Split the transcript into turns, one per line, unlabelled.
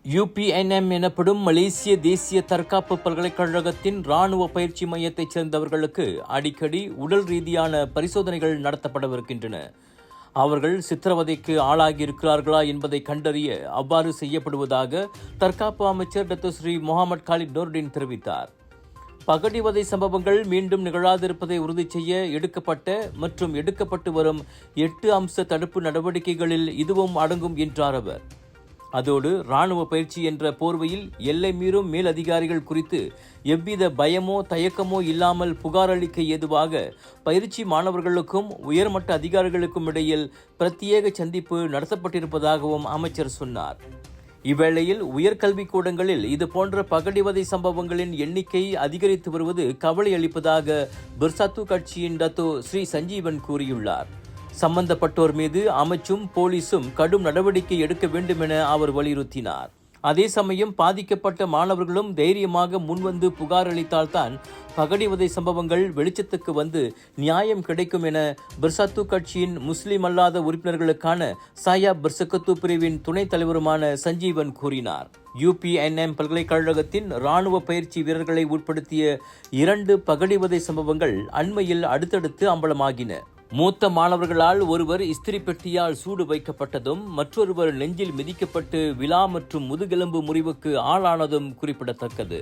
UPNM எனப்படும் மலேசிய தேசிய தற்காப்பு பல்கலைக்கழகத்தின் இராணுவ பயிற்சி மையத்தைச் சேர்ந்தவர்களுக்கு அடிக்கடி உடல் ரீதியான பரிசோதனைகள் நடத்தப்படவிருக்கின்றன. அவர்கள் சித்திரவதைக்கு ஆளாகியிருக்கிறார்களா என்பதை கண்டறிய அவ்வாறு செய்யப்படுவதாக தற்காப்பு அமைச்சர் doctor Seri Mohamed Khalid Nordin தெரிவித்தார். பகடிவதை சம்பவங்கள் மீண்டும் நிகழாதிருப்பதை உறுதி செய்ய எடுக்கப்பட்ட மற்றும் எடுக்கப்பட்டு வரும் 8 அம்ச தடுப்பு நடவடிக்கைகளில் இதுவும் அடங்கும் என்றார் அவர். அதோடு இராணுவ பயிற்சி என்ற போர்வையில் எல்லை மீறும் மேல் அதிகாரிகள் குறித்து எவ்வித பயமோ தயக்கமோ இல்லாமல் புகார் அளிக்க ஏதுவாக பயிற்சி மாணவர்களுக்கும் உயர்மட்ட அதிகாரிகளுக்கும் இடையில் பிரத்யேக சந்திப்பு நடத்தப்பட்டிருப்பதாகவும் அமைச்சர் சொன்னார். இவ்வேளையில் உயர்கல்விக் கூடங்களில் இதுபோன்ற பகடிவதை சம்பவங்களின் எண்ணிக்கை அதிகரித்து வருவது கவலை அளிப்பதாக பிர்சாத்து கட்சியின் டத்தோ ஸ்ரீ சஞ்சீவன் கூறியுள்ளார். சம்பந்தப்பட்டோர் மீது அமைச்சும் போலீசும் கடும் நடவடிக்கை எடுக்க வேண்டும் என அவர் வலியுறுத்தினார். அதே சமயம் பாதிக்கப்பட்ட மாணவர்களும் தைரியமாக முன்வந்து புகார் அளித்தால்தான் பகடிவதை சம்பவங்கள் வெளிச்சத்துக்கு வந்து நியாயம் கிடைக்கும் என பிர்சாத்து கட்சியின் முஸ்லிம் அல்லாத உறுப்பினர்களுக்கான சாயா பிர்சக்கத்து பிரிவின் துணைத் தலைவருமான சஞ்சீவன் கூறினார். UPNM பல்கலைக்கழகத்தின் இராணுவ பயிற்சி வீரர்களை உட்படுத்திய 2 பகடிவதை சம்பவங்கள் அண்மையில் அடுத்தடுத்து அம்பலமாகின. மூத்த மாணவர்களால் ஒருவர் இஸ்திரி பெட்டியால் சூடு வைக்கப்பட்டதும் மற்றொருவர் நெஞ்சில் மிதிக்கப்பட்டு விலா மற்றும் முதுகெலும்பு முறிவுக்கு ஆளானதும் குறிப்பிடத்தக்கது.